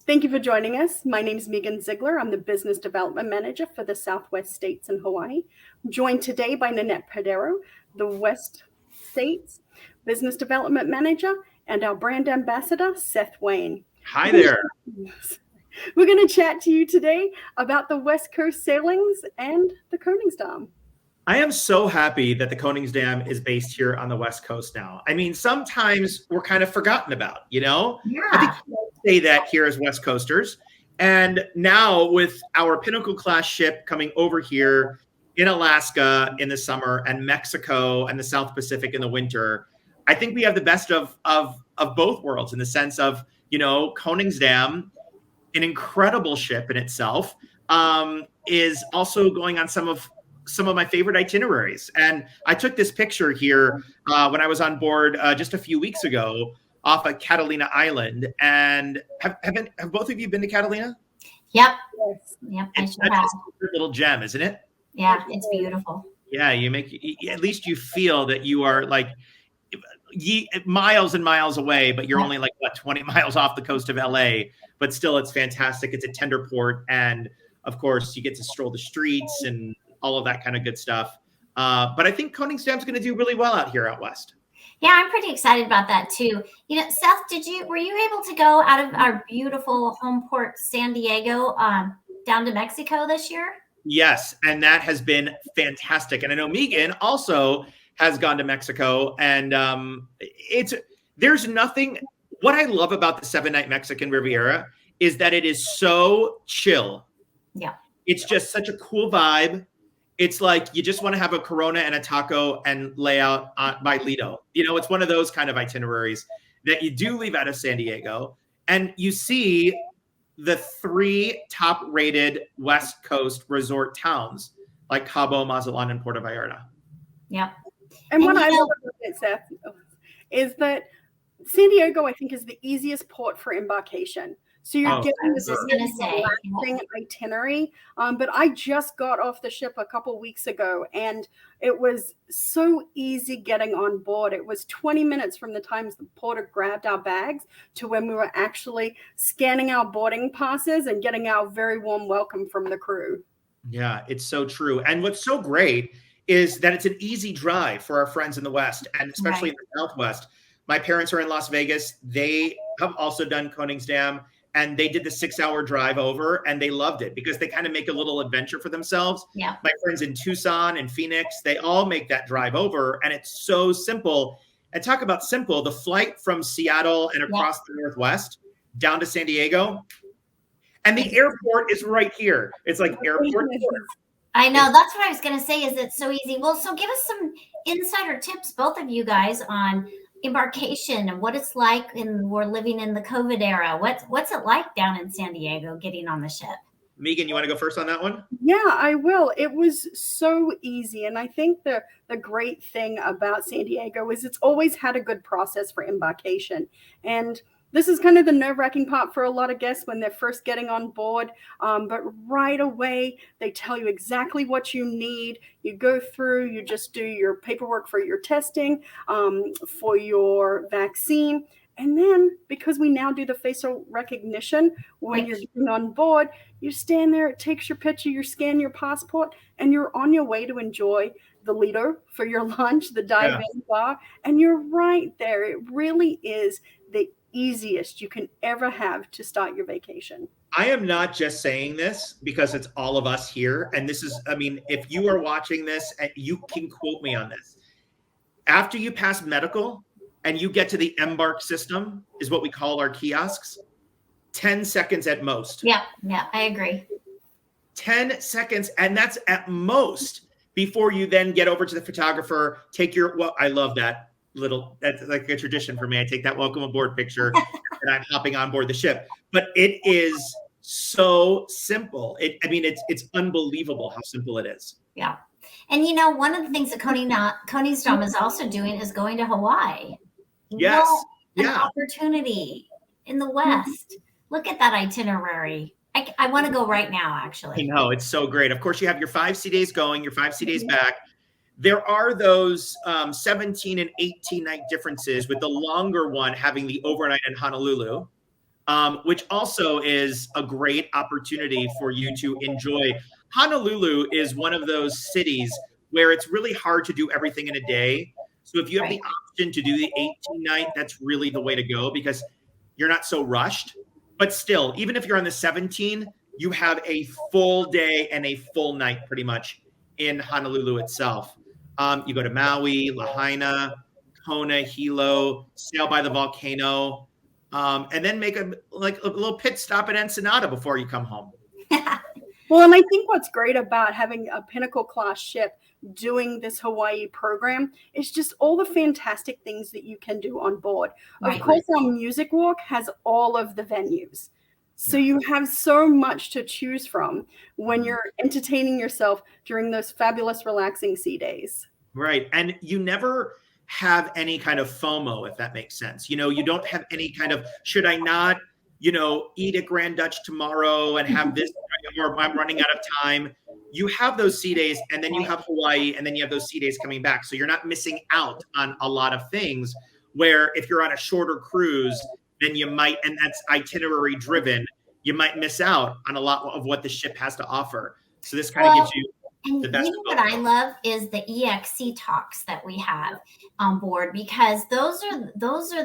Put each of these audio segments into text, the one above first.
Thank you for joining us. My name is Megan Ziegler. I'm the Business Development Manager for the Southwest States and Hawaii. I'm joined today by Nanette Padero, the West States Business Development Manager, and our brand ambassador, Seth Wayne. Hi there. We're going to chat to you today about the West Coast sailings and the Koningsdam. I am so happy that the Koningsdam is based here on the West Coast now. I mean, sometimes we're kind of forgotten about, you know? Yeah. I think we say that here as West Coasters. And now with our Pinnacle class ship coming over here in Alaska in the summer and Mexico and the South Pacific in the winter, I think we have the best of both worlds in the sense of, you know, Koningsdam, an incredible ship in itself, is also going on some of my favorite itineraries. And I took this picture here when I was on board just a few weeks ago off of Catalina Island. And have both of you been to Catalina? Yep. Yes. Yep. It's such a little gem, isn't it? Yeah, it's beautiful. Yeah, at least you feel that you are like miles and miles away, but you're only like 20 miles off the coast of LA. But still, it's fantastic. It's a tender port, and of course, you get to stroll the streets and all of that kind of good stuff. But I think Koningsdam's going to do really well out here out west. Yeah, I'm pretty excited about that too. You know, Seth, were you able to go out of our beautiful home port, San Diego, down to Mexico this year? Yes, and that has been fantastic. And I know Megan also has gone to Mexico, and there's nothing. What I love about the 7-night Mexican Riviera is that it is so chill. Yeah, it's just such a cool vibe. It's like you just want to have a Corona and a taco and lay out by Lido. You know, it's one of those kind of itineraries that you do leave out of San Diego, and you see the 3 top-rated West Coast resort towns like Cabo, Mazatlan, and Puerto Vallarta. Yep. And what I love about it, Seth, is that San Diego, I think, is the easiest port for embarkation. So you're getting this relaxing itinerary. But I just got off the ship a couple weeks ago, and it was so easy getting on board. It was 20 minutes from the time the porter grabbed our bags to when we were actually scanning our boarding passes and getting our very warm welcome from the crew. Yeah, it's so true. And what's so great is that it's an easy drive for our friends in the West, and especially in the Southwest. My parents are in Las Vegas. They have also done Koningsdam, and they did the 6-hour drive over, and they loved it because they kind of make a little adventure for themselves. Yeah. My friends in Tucson and Phoenix, they all make that drive over, and it's so simple. And talk about simple, the flight from Seattle and across the Northwest down to San Diego, and the airport is right here. It's like airport. I know. That's what I was going to say, is it's so easy. Well, so give us some insider tips, both of you guys, on embarkation and what it's like. And we're living in the COVID era. What's it like down in San Diego getting on the ship? Megan, you want to go first on that one? Yeah, I will. It was so easy. And I think the great thing about San Diego is it's always had a good process for embarkation. And this is kind of the nerve-wracking part for a lot of guests when they're first getting on board. But right away, they tell you exactly what you need. You go through, you just do your paperwork for your testing, for your vaccine. And then because we now do the facial recognition when you're getting on board, you stand there, it takes your picture, you scan your passport, and you're on your way to enjoy the Lido for your lunch, the dive-in bar. And you're right there. It really is the easiest you can ever have to start your vacation. I am not just saying this because it's all of us here. And this is, I mean, if you are watching this, and you can quote me on this. After you pass medical and you get to the Embark system, is what we call our kiosks, 10 seconds at most. Yeah, I agree. 10 seconds, and that's at most before you then get over to the photographer, take your, well, I love that. That's like a tradition for me. I take that welcome aboard picture and I'm hopping on board the ship. But it is so simple. It's unbelievable how simple it is. Yeah. And you know, one of the things that Koningsdam is also doing is going to Hawaii. Yes. An opportunity in the West. Look at that itinerary. I want to go right now, actually. I know, it's so great. Of course, you have your 5 sea days going, your 5 sea days back. There are those 17 and 18 night differences, with the longer one having the overnight in Honolulu. which also is a great opportunity for you to enjoy. Honolulu is one of those cities where it's really hard to do everything in a day. So if you have the option to do the 18 night, that's really the way to go because you're not so rushed. But still, even if you're on the 17, you have a full day and a full night pretty much in Honolulu itself. You go to Maui, Lahaina, Kona, Hilo, sail by the volcano, and then make a little pit stop at Ensenada before you come home. Well, and I think what's great about having a Pinnacle class ship doing this Hawaii program is just all the fantastic things that you can do on board. Of course, our music walk has all of the venues. So you have so much to choose from when you're entertaining yourself during those fabulous, relaxing sea days. Right. And you never have any kind of FOMO, if that makes sense. You know, you don't have any kind of, should I not, you know, eat at Grand Dutch tomorrow and have this, or I'm running out of time. You have those sea days and then you have Hawaii and then you have those sea days coming back. So you're not missing out on a lot of things where if you're on a shorter cruise, then you might, and that's itinerary driven, you might miss out on a lot of what the ship has to offer. So this kind of gives you the best. You know what I love is the EXC talks that we have on board, because those are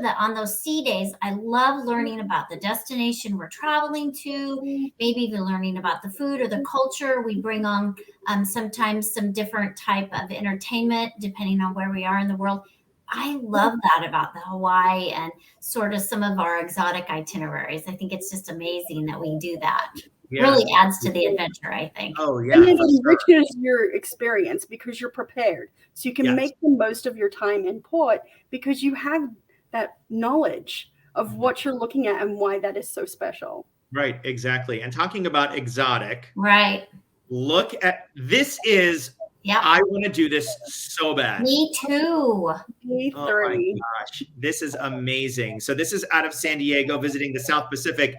the, on those sea days, I love learning about the destination we're traveling to, maybe even learning about the food or the culture. We bring on sometimes some different type of entertainment depending on where we are in the world. I love that about the Hawaii and sort of some of our exotic itineraries. I think it's just amazing that we do that. Really adds to the adventure, I think. Oh, yeah. And it enriches your experience because you're prepared. So you can make the most of your time in port because you have that knowledge of what you're looking at and why that is so special. Right, exactly. And talking about exotic. Right. Look at, this is, I want to do this so bad. Me too. Me oh my gosh, this is amazing. So this is out of San Diego, visiting the South Pacific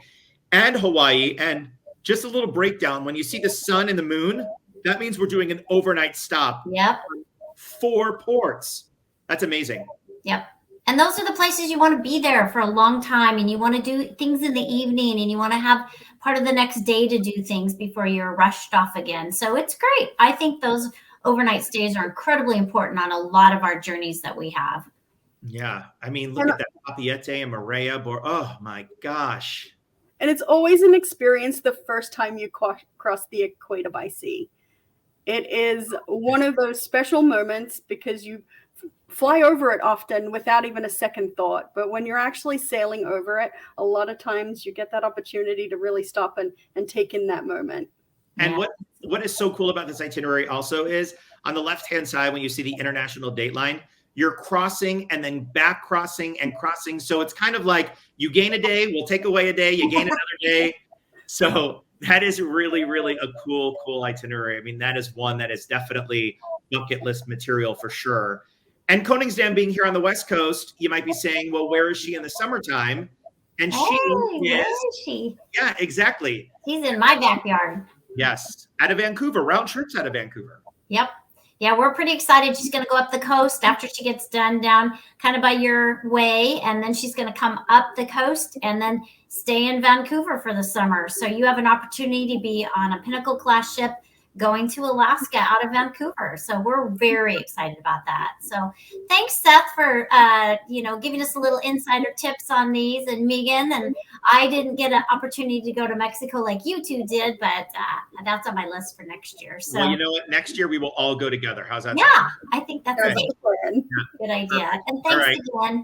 and Hawaii. And just a little breakdown. When you see the sun and the moon, that means we're doing an overnight stop. Yep. 4 ports. That's amazing. Yep. And those are the places you want to be there for a long time, and you want to do things in the evening, and you want to have part of the next day to do things before you're rushed off again. So it's great. I think those overnight stays are incredibly important on a lot of our journeys that we have. Yeah. I mean, look at that Papiete and Maria. Oh my gosh. And it's always an experience the first time you cross the equator by sea. It is one of those special moments because you fly over it often without even a second thought. But when you're actually sailing over it, a lot of times you get that opportunity to really stop and take in that moment. And what is so cool about this itinerary also is on the left-hand side, when you see the international date line, you're crossing and then back crossing and crossing. So it's kind of like you gain a day, we'll take away a day, you gain another day. So that is really, really a cool itinerary. I mean, that is one that is definitely bucket list material for sure. And Koningsdam being here on the West Coast, you might be saying, well, where is she in the summertime? And where is she? Yeah, exactly. She's in my backyard. Yes, out of Vancouver, round trips out of Vancouver. Yep. Yeah, we're pretty excited. She's going to go up the coast after she gets done down kind of by your way. And then she's going to come up the coast and then stay in Vancouver for the summer. So you have an opportunity to be on a Pinnacle class ship going to Alaska out of Vancouver. So we're very excited about that. So thanks, Seth, for giving us a little insider tips on these, and Megan. And I didn't get an opportunity to go to Mexico like you two did, but that's on my list for next year. So well, you know what? Next year we will all go together. How's that? Yeah, I think that's a good idea. And thanks again.